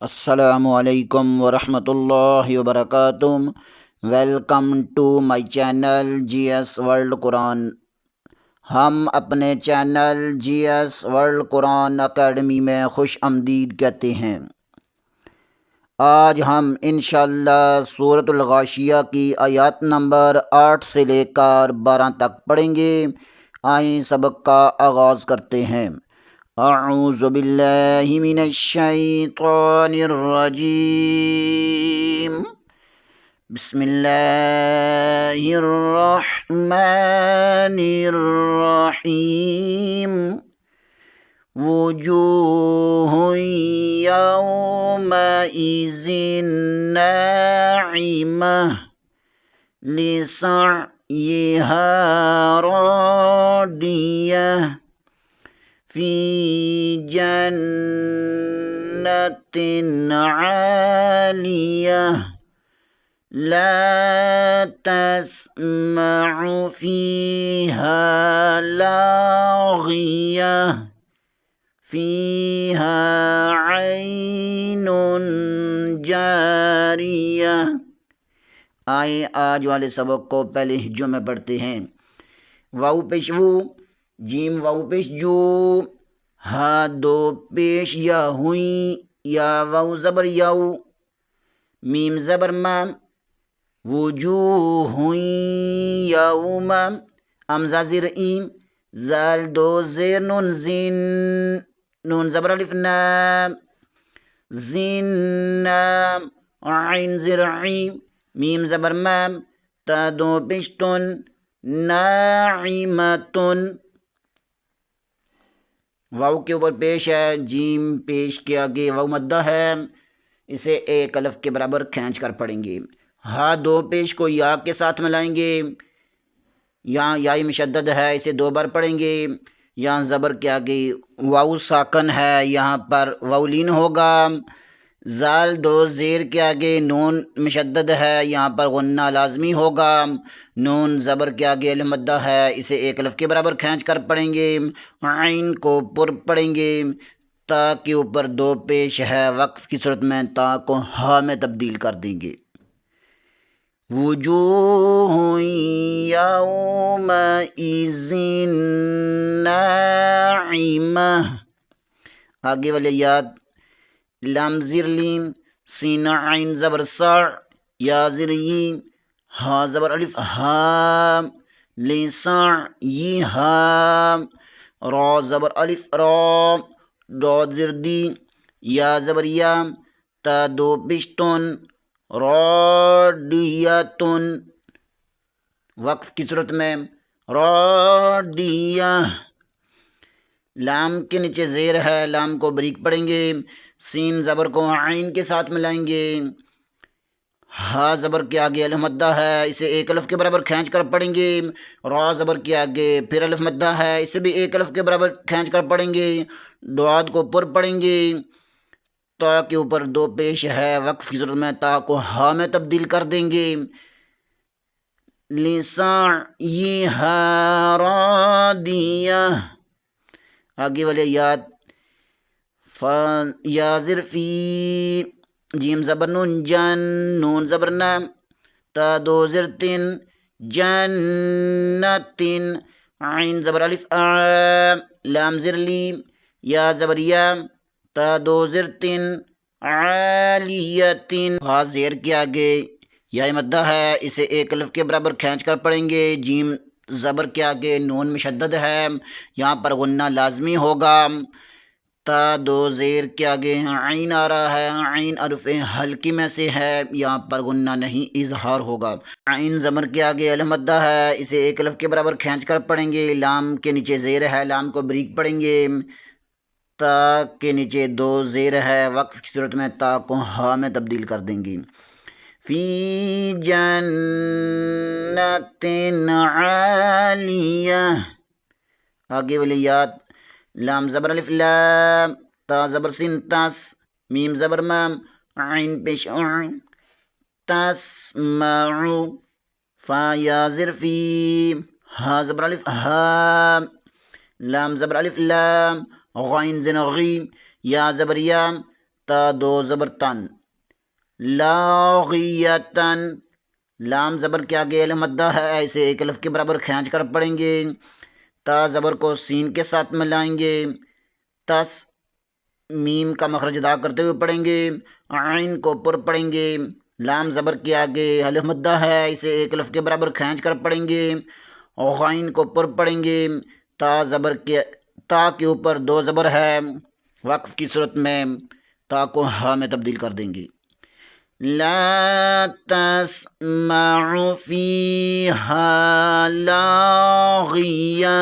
السلام علیکم ورحمۃ اللہ وبرکاتہ۔ Welcome to my channel G S world Quran. ہم اپنے channel G S world Quran academy میں خوش آمدید کہتے ہیں۔ آج ہم انشاءاللہ سورۃ الغاشیہ کی آیات نمبر 8 سے لے کر 12 تک پڑھیں گے۔ آئیں سبق کا آغاز کرتے ہیں۔ اعوذ باللہ من الشیطان الرجیم، بسم اللہ الرحمن الرحیم۔ وجوہ یومئذ ناعمہ لسعیہا راضیہ فی جنت عالیہ لا تسمع فیہا لاغیہ فیہا عین جاریہ۔ آئیں آج والے سبق کو پہلے ہجوں میں پڑھتے ہیں۔ واو پیش وو، جیم واو پیش جو، ہا دو پیش یا ہوئیں، یا واو زبر یاو، میم زبر مام، وجوہ یوم، امزہ زر ایم، زال دو زیر نون زین، نون زبر الف نام، زین نام، عین زر عیم، میم زبر مام، تا دو پیشتن، ناعمتن، واو کے اوپر پیش ہے، جیم پیش کے آگے واو مدہ ہے، اسے ایک الف کے برابر کھینچ کر پڑھیں گے۔ ہا دو پیش کو یا کے ساتھ ملائیں گے، یہاں یائی مشدد ہے، اسے دو بار پڑھیں گے۔ یہاں زبر کے آگے واو ساکن ہے، یہاں پر واولین ہوگا۔ زال دو زیر کے آگے نون مشدد ہے، یہاں پر غنہ لازمی ہوگا۔ نون زبر کے آگے الف مدہ ہے، اسے ایک الف کے برابر کھینچ کر پڑھیں گے۔ عین کو پر پڑھیں گے۔ تا کے اوپر دو پیش ہے، وقف کی صورت میں تا کو ہا میں تبدیل کر دیں گے۔ وجوہ یومئذ ناعمہ، آگے والے یاد، لام زر لیم، سین عین زبر سا، یا زر ی، ہا زبر الف ہا، لسا ی ہا، را زبر الف را، دود زر دی، یا زبر یا، تا دو پشتن، راڈیتن، وقف کی صورت میں راڈیہ۔ لام کے نیچے زیر ہے، لام کو بریک پڑھیں گے۔ سین زبر کو عین کے ساتھ ملائیں گے۔ ہا زبر کے آگے الف مدہ ہے، اسے ایک الف کے برابر کھینچ کر پڑھیں گے۔ را زبر کے آگے پھر الف مدہ ہے، اسے بھی ایک الف کے برابر کھینچ کر پڑھیں گے۔ دعاد کو پر پڑھیں گے۔ تا کے اوپر دو پیش ہے، وقف کی صورت میں تا کو ہا میں تبدیل کر دیں گے۔ لسعیہا راضیہ، آگے والے یاد، یا زر فی، جیم زبر نون جن، نون زبر نام، تا دو زر تن، جنتن، عین زبر الف آ، لام زر لیم، یا زبر یا، تا دو زر تن، عالیتن، ہا زیر کے آگے یا مدہ ہے، اسے ایک الف کے برابر کھینچ کر پڑھیں گے۔ جیم زبر کے آگے نون مشدد ہے، یہاں پر غنہ لازمی ہوگا۔ تا دو زیر کے آگے عین آ رہا ہے، عین حرف حلقی میں سے ہے، یہاں پر غنہ نہیں اظہار ہوگا۔ عین زبر کے آگے الف مدہ ہے، اسے ایک الف کے برابر کھینچ کر پڑھیں گے۔ لام کے نیچے زیر ہے، لام کو بریک پڑھیں گے۔ تا کے نیچے دو زیر ہے، وقف کی صورت میں تا کو ہا میں تبدیل کر دیں گے۔ فی جنت عالیہ، آگے والی یاد، لام زبر الف لام، تا زبر سین تاس، میم زبر مام، عین پیش تسمع، فا یا زر فی، ہا زبر الف ہا، لام زبر الف لام، غین زن غی، یا زبر یا، تا دو زبر تن، لاغیتن، لام زبر کے آگے الف مدہ ہے، اسے ایک الف کے برابر کھینچ کر پڑھیں گے، تا زبر کو سین کے ساتھ ملائیں گے، تس میم کا مخرج ادا کرتے ہوئے پڑھیں گے، عین کو پر پڑھیں گے، لام زبر کے آگے الف مدہ ہے، اسے ایک الف کے برابر کھینچ کر پڑھیں گے، غین کو پر پڑھیں گے، تا کے اوپر دو زبر ہے، وقف کی صورت میں تا کو ہا میں تبدیل کر دیں گے، لا تسمع فیہا لاغیہ،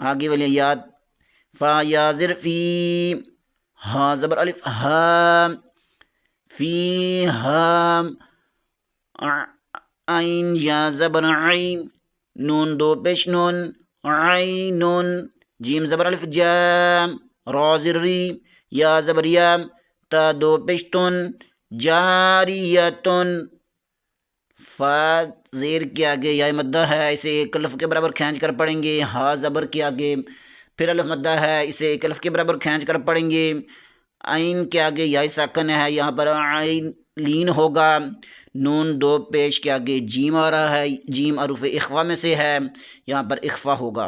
آگے والی یاد فا یا زر فی، ہا زبر الف ہا، فی ہا، عین یا زبر عین، نون دو پیش نون، عینون، جیم زبر الف جام، را زر ری، یا زبر یا، تا دو پیش تن، جاریتن، فا زیر کے آگے یا مدہ ہے، اسے ایک الف کے برابر کھینچ کر پڑھیں گے، ہا زبر کے آگے پھر الف مدہ ہے، اسے ایک الف کے برابر کھینچ کر پڑھیں گے، عین کے آگے یا ساکن ہے، یہاں پر عین لین ہوگا، نون دو پیش کے آگے جیم آ رہا ہے، جیم حروف اخفا میں سے ہے، یہاں پر اخفا ہوگا،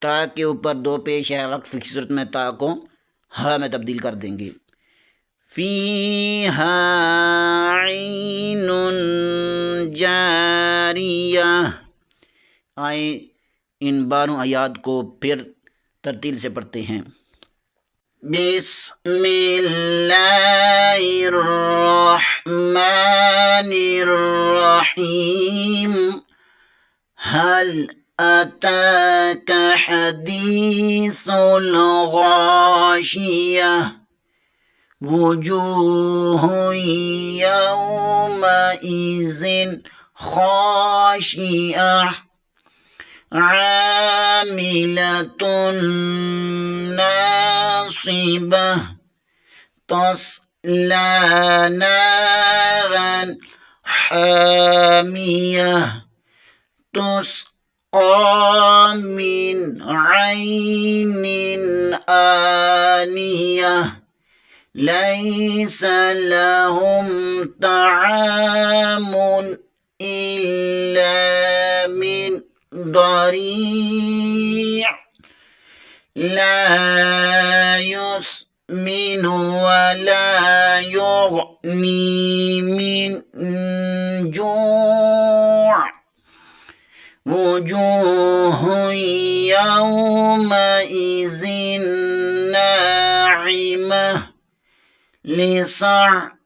تا کے اوپر دو پیش ہے، وقف کی صورت میں تا کو ہا میں تبدیل کر دیں گے، فیہا عین جاریہ، آئیں ان باروں آیات کو پھر ترتیل سے پڑھتے ہیں، بسم اللہ الرحمن الرحیم، هل أتاك حديث الغاشية، وجوه يومئذ خاشعة، عاملة ناصبة، تصلى نارا حامية، تسقى من عين آنية، ليس لهم طعام إلا من ضريع، لا يسمن ولا يغني من جوع، وجوه يومئذ ناعمة، لسعيها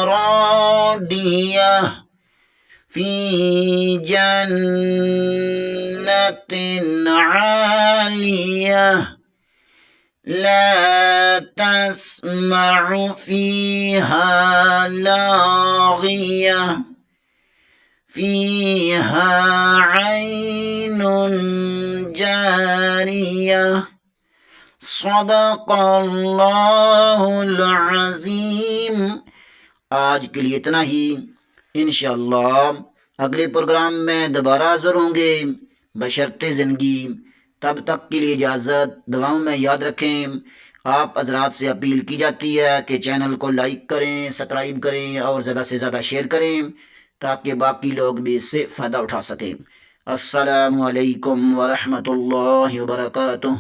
راضية، في جنة عالية، لا تسمع فيها لاغية، فيها عين جارية، صدق اللہ العظیم۔ آج کے لیے اتنا ہی، انشاءاللہ اگلے پروگرام میں دوبارہ حاضر ہوں گے بشرط زندگی۔ تب تک کے لیے اجازت، دعاؤں میں یاد رکھیں۔ آپ حضرات سے اپیل کی جاتی ہے کہ چینل کو لائک کریں، سبسکرائب کریں اور زیادہ سے زیادہ شیئر کریں تاکہ باقی لوگ بھی اس سے فائدہ اٹھا سکیں۔ السلام علیکم ورحمۃ اللہ وبرکاتہ۔